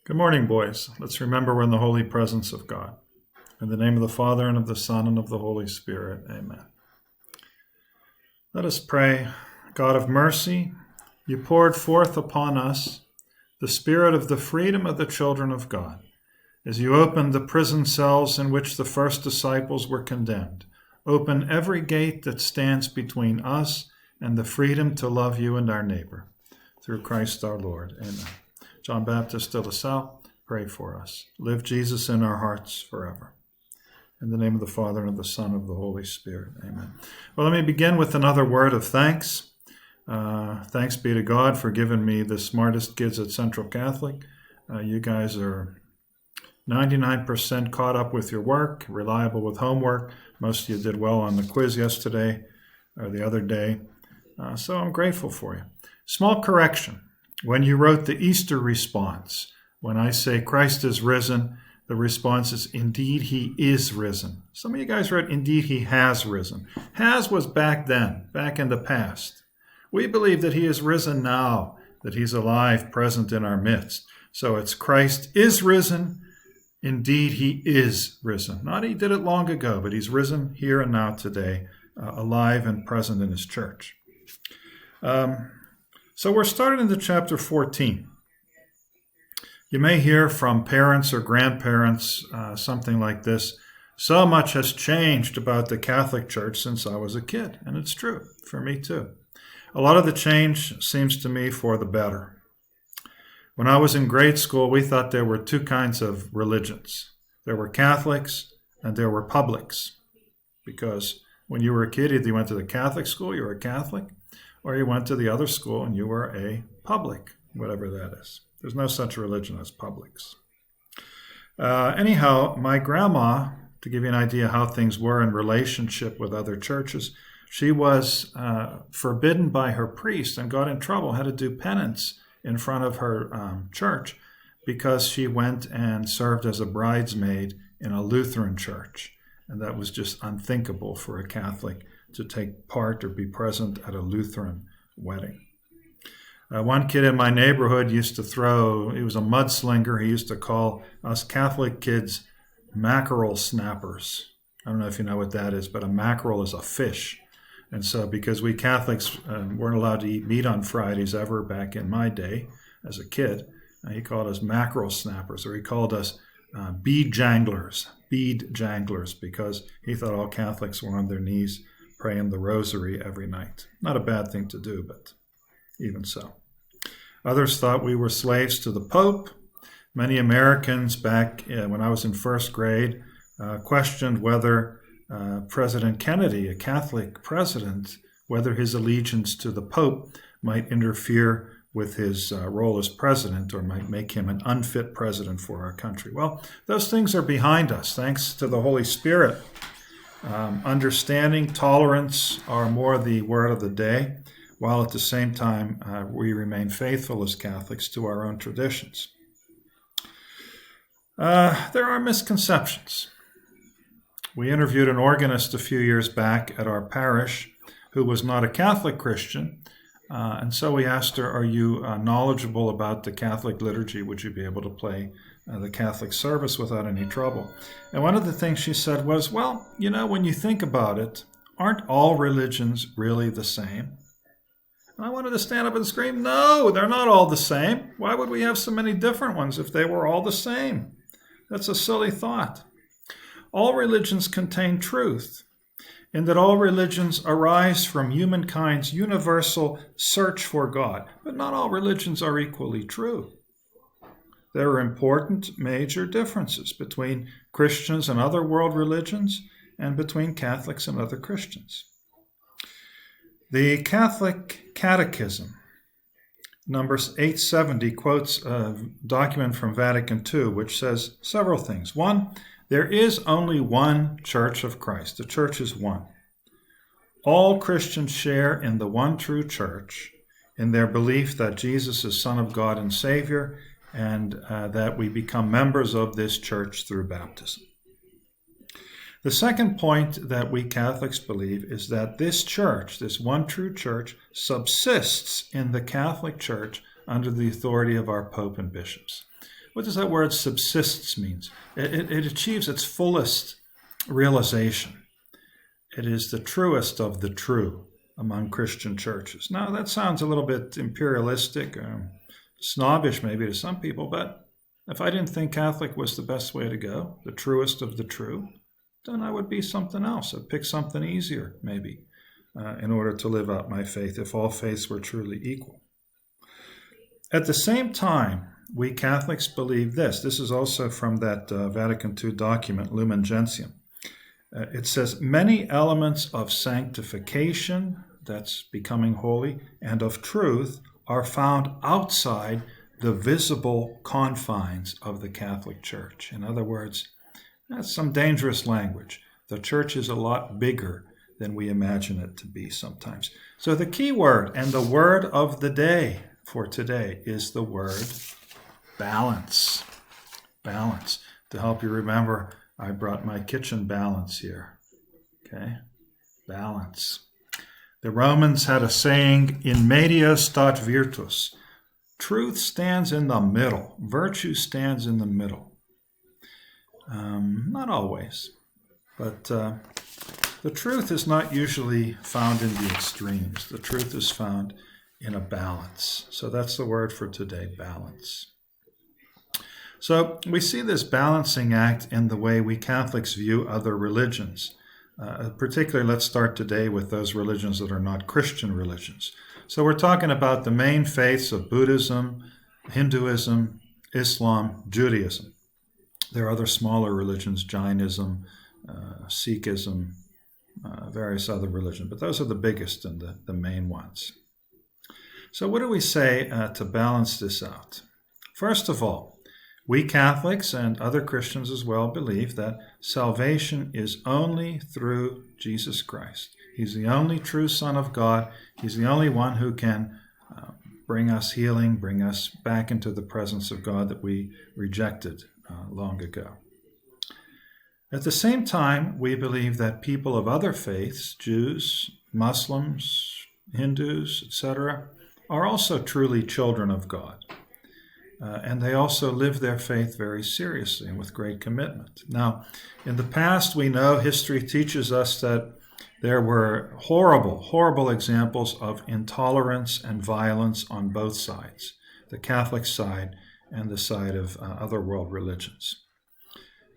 Good morning, boys. Let's remember we're in the holy presence of God. In the name of the Father, and of the Son, and of the Holy Spirit. Amen. Let us pray. God of mercy, you poured forth upon us the spirit of the freedom of the children of God, as you opened the prison cells in which the first disciples were condemned. Open every gate that stands between us and the freedom to love you and our neighbor. Through Christ our Lord. Amen. John Baptist de La Salle, pray for us. Live Jesus in our hearts forever. In the name of the Father, and of the Son, and of the Holy Spirit. Amen. Well, let me begin with another word of thanks. Thanks be to God for giving me the smartest kids at Central Catholic. You guys are 99% caught up with your work, reliable with homework. Most of you did well on the quiz yesterday or the other day. So I'm grateful for you. Small correction. When you wrote the Easter response, when I say Christ is risen, the response is, indeed he is risen. Some of you guys wrote, indeed he has risen. Has was back then, back in the past. We believe that he is risen now, that he's alive, present in our midst. So it's Christ is risen, indeed he is risen. Not he did it long ago, but he's risen here and now today, alive and present in his church. So we're starting into chapter 14. You may hear from parents or grandparents something like this: so much has changed about the Catholic Church since I was a kid. And it's true, for me too. A lot of the change seems to me for the better. When I was in grade school, we thought there were two kinds of religions. There were Catholics and there were publics. Because when you were a kid, either you went to the Catholic school, you were a Catholic, or you went to the other school and you were a public, whatever that is. There's no such religion as publics. Anyhow, my grandma, to give you an idea how things were in relationship with other churches, she was forbidden by her priest and got in trouble, had to do penance in front of her church because she went and served as a bridesmaid in a Lutheran church. And that was just unthinkable for a Catholic to take part or be present at a Lutheran wedding. One kid in my neighborhood used to he was a mudslinger. He used to call us Catholic kids mackerel snappers. I don't know if you know what that is, but a mackerel is a fish. And so because we Catholics weren't allowed to eat meat on Fridays ever back in my day as a kid, he called us mackerel snappers, or he called us bead janglers, because he thought all Catholics were on their knees praying the rosary every night. Not a bad thing to do, but even so. Others thought we were slaves to the Pope. Many Americans back when I was in first grade questioned whether President Kennedy, a Catholic president, whether his allegiance to the Pope might interfere with his role as president or might make him an unfit president for our country. Well, those things are behind us, thanks to the Holy Spirit. Understanding, tolerance are more the word of the day, while at the same time we remain faithful as Catholics to our own traditions. There are misconceptions. We interviewed an organist a few years back at our parish who was not a Catholic Christian, and so we asked her, are you knowledgeable about the Catholic liturgy? Would you be able to play the Catholic service without any trouble? And one of the things she said was, well, you know, when you think about it, aren't all religions really the same? And I wanted to stand up and scream, no, they're not all the same. Why would we have so many different ones if they were all the same? That's a silly thought. All religions contain truth, in that all religions arise from humankind's universal search for God. But not all religions are equally true. There are important major differences between Christians and other world religions and between Catholics and other Christians. The Catholic Catechism, number 870, quotes a document from Vatican II, which says several things. One, there is only one Church of Christ. The Church is one. All Christians share in the one true Church, in their belief that Jesus is Son of God and Savior, and that we become members of this Church through baptism. The second point that we Catholics believe is that this Church, this one true Church, subsists in the Catholic Church under the authority of our Pope and bishops. What does that word subsists mean? It achieves its fullest realization. It is the truest of the true among Christian churches. Now, that sounds a little bit imperialistic, snobbish maybe to some people, but if I didn't think Catholic was the best way to go, the truest of the true, then I would be something else. I'd pick something easier, maybe, in order to live out my faith, if all faiths were truly equal. At the same time, we Catholics believe this. This is also from that Vatican II document, Lumen Gentium. It says, many elements of sanctification, that's becoming holy, and of truth are found outside the visible confines of the Catholic Church. In other words, that's some dangerous language. The church is a lot bigger than we imagine it to be sometimes. So the key word and the word of the day for today is the word balance. Balance. To help you remember, I brought my kitchen balance here. Okay? Balance. The Romans had a saying, in media stat virtus. Truth stands in the middle. Virtue stands in the middle. Not always, but the truth is not usually found in the extremes. The truth is found in a balance. So that's the word for today, balance. So we see this balancing act in the way we Catholics view other religions. Particularly, let's start today with those religions that are not Christian religions. So we're talking about the main faiths of Buddhism, Hinduism, Islam, Judaism. There are other smaller religions, Jainism, Sikhism, various other religions, but those are the biggest and the main ones. So what do we say to balance this out? First of all, we Catholics and other Christians as well believe that salvation is only through Jesus Christ. He's the only true Son of God. He's the only one who can bring us healing, bring us back into the presence of God that we rejected long ago. At the same time, we believe that people of other faiths, Jews, Muslims, Hindus, etc., are also truly children of God. And they also live their faith very seriously and with great commitment. Now, in the past, we know history teaches us that there were horrible, horrible examples of intolerance and violence on both sides, the Catholic side and the side of other world religions.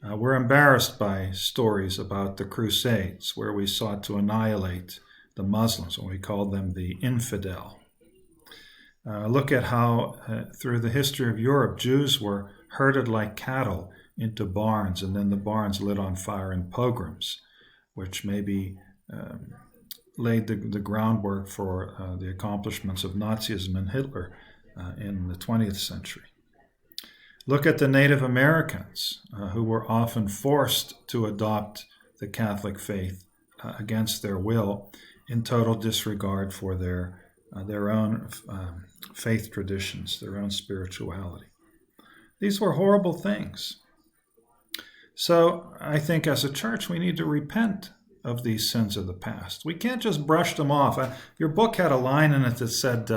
We're embarrassed by stories about the Crusades, where we sought to annihilate the Muslims, and we called them the infidel. Look at how, through the history of Europe, Jews were herded like cattle into barns, and then the barns lit on fire in pogroms, which maybe laid the groundwork for the accomplishments of Nazism and Hitler in the 20th century. Look at the Native Americans, who were often forced to adopt the Catholic faith against their will, in total disregard for their own faith traditions, their own spirituality. These were horrible things. So I think as a church we need to repent of these sins of the past. We can't just brush them off. Your book had a line in it that said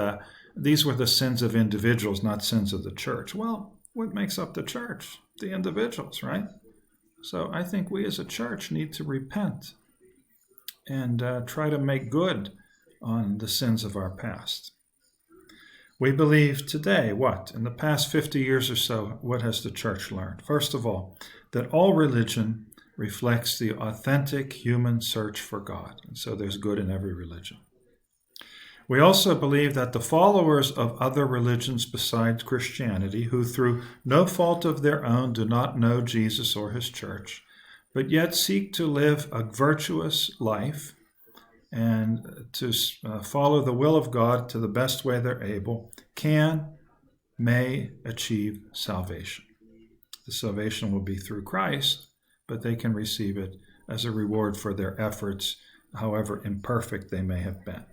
these were the sins of individuals, not sins of the church. Well, what makes up the church? The individuals, right? So I think we as a church need to repent and try to make good on the sins of our past. We believe today, in the past 50 years or so, what has the church learned? First of all, that all religion reflects the authentic human search for God, and so there's good in every religion. We also believe that the followers of other religions besides Christianity, who through no fault of their own do not know Jesus or his church, but yet seek to live a virtuous life and to follow the will of God to the best way they're able, may achieve salvation. The salvation will be through Christ, but they can receive it as a reward for their efforts, however imperfect they may have been.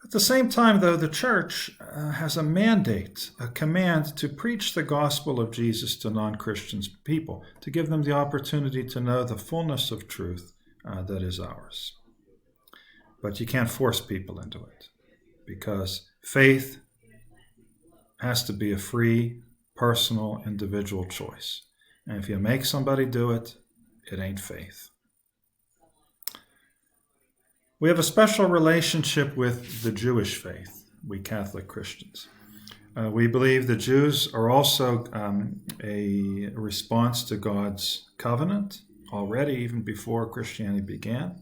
At the same time, though, the church has a mandate, a command to preach the gospel of Jesus to non-Christian people, to give them the opportunity to know the fullness of truth that is ours. But you can't force people into it, because faith has to be a free, personal, individual choice. And if you make somebody do it, it ain't faith. We have a special relationship with the Jewish faith, we Catholic Christians. We believe the Jews are also a response to God's covenant already, even before Christianity began.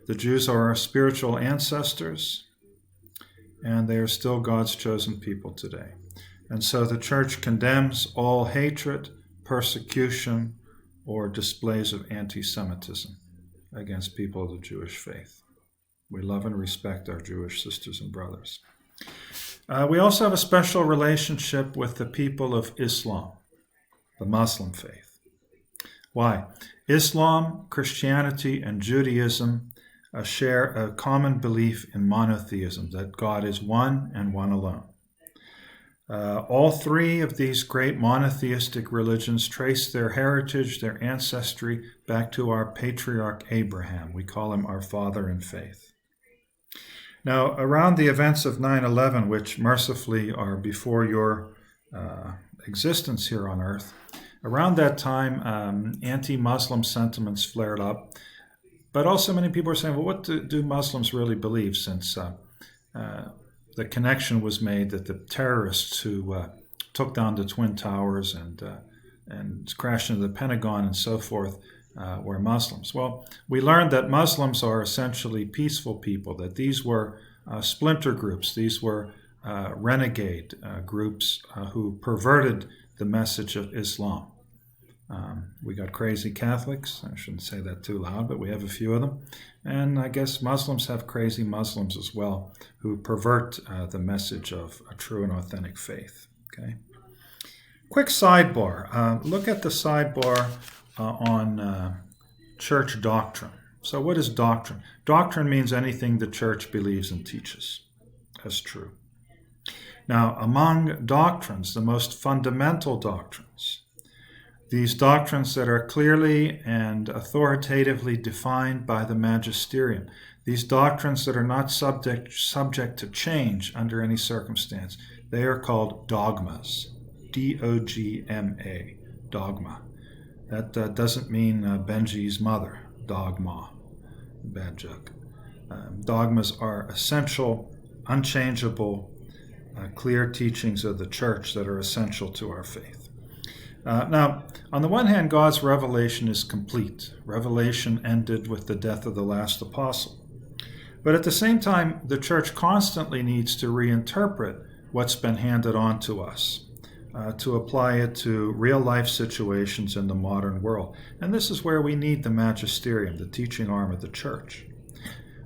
The Jews are our spiritual ancestors, and they are still God's chosen people today. And so the Church condemns all hatred, persecution, or displays of anti-Semitism against people of the Jewish faith. We love and respect our Jewish sisters and brothers. We also have a special relationship with the people of Islam, the Muslim faith. Why? Islam, Christianity, and Judaism share a common belief in monotheism, that God is one and one alone. All three of these great monotheistic religions trace their heritage, their ancestry, back to our patriarch Abraham. We call him our father in faith. Now, around the events of 9/11, which mercifully are before your existence here on earth, around that time, anti-Muslim sentiments flared up. But also many people are saying, well, what do Muslims really believe, since the connection was made that the terrorists who took down the Twin Towers and crashed into the Pentagon and so forth were Muslims. Well, we learned that Muslims are essentially peaceful people, that these were splinter groups. These were renegade groups who perverted the message of Islam. We got crazy Catholics. I shouldn't say that too loud, but we have a few of them. And I guess Muslims have crazy Muslims as well, who pervert the message of a true and authentic faith. Okay. Quick sidebar. Look at the sidebar on church doctrine. So what is doctrine? Doctrine means anything the church believes and teaches as true. Now, among doctrines, the most fundamental doctrines, these doctrines that are clearly and authoritatively defined by the magisterium, these doctrines that are not subject to change under any circumstance, they are called dogmas. D-O-G-M-A, dogma. That doesn't mean Benji's mother, dogma. Bad joke. Dogmas are essential, unchangeable, clear teachings of the church that are essential to our faith. Now, on the one hand, God's revelation is complete. Revelation ended with the death of the last apostle. But at the same time, the church constantly needs to reinterpret what's been handed on to us, to apply it to real-life situations in the modern world. And this is where we need the magisterium, the teaching arm of the church.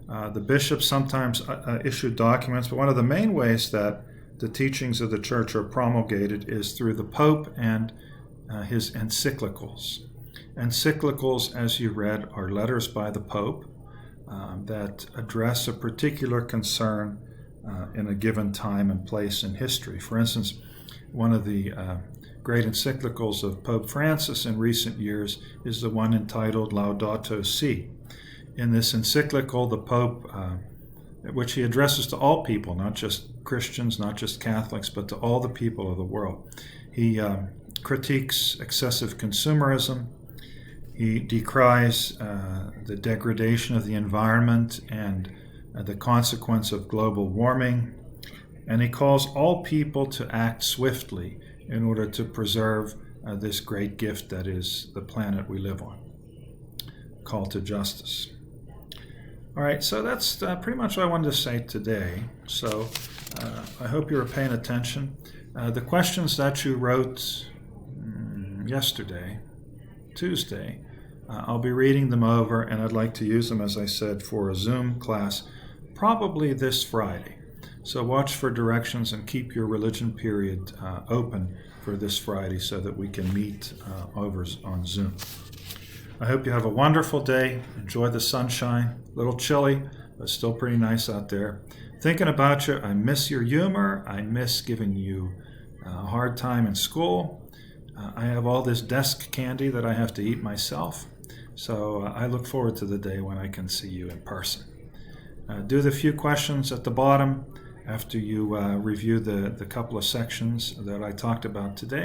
The bishops sometimes issue documents, but one of the main ways that the teachings of the church are promulgated is through the Pope and his encyclicals. Encyclicals, as you read, are letters by the Pope that address a particular concern in a given time and place in history. For instance, one of the great encyclicals of Pope Francis in recent years is the one entitled Laudato Si. In this encyclical, the Pope, which he addresses to all people, not just Christians, not just Catholics, but to all the people of the world, he critiques excessive consumerism. He decries the degradation of the environment and the consequence of global warming. And he calls all people to act swiftly in order to preserve this great gift that is the planet we live on. Call to justice. All right, so that's pretty much what I wanted to say today. So I hope you were paying attention. The questions that you wrote yesterday, Tuesday, I'll be reading them over, and I'd like to use them, as I said, for a Zoom class, probably this Friday. So watch for directions and keep your religion period open for this Friday so that we can meet over on Zoom. I hope you have a wonderful day. Enjoy the sunshine. A little chilly, but still pretty nice out there. Thinking about you, I miss your humor. I miss giving you a hard time in school. I have all this desk candy that I have to eat myself. So I look forward to the day when I can see you in person. Do the few questions at the bottom after you review the couple of sections that I talked about today.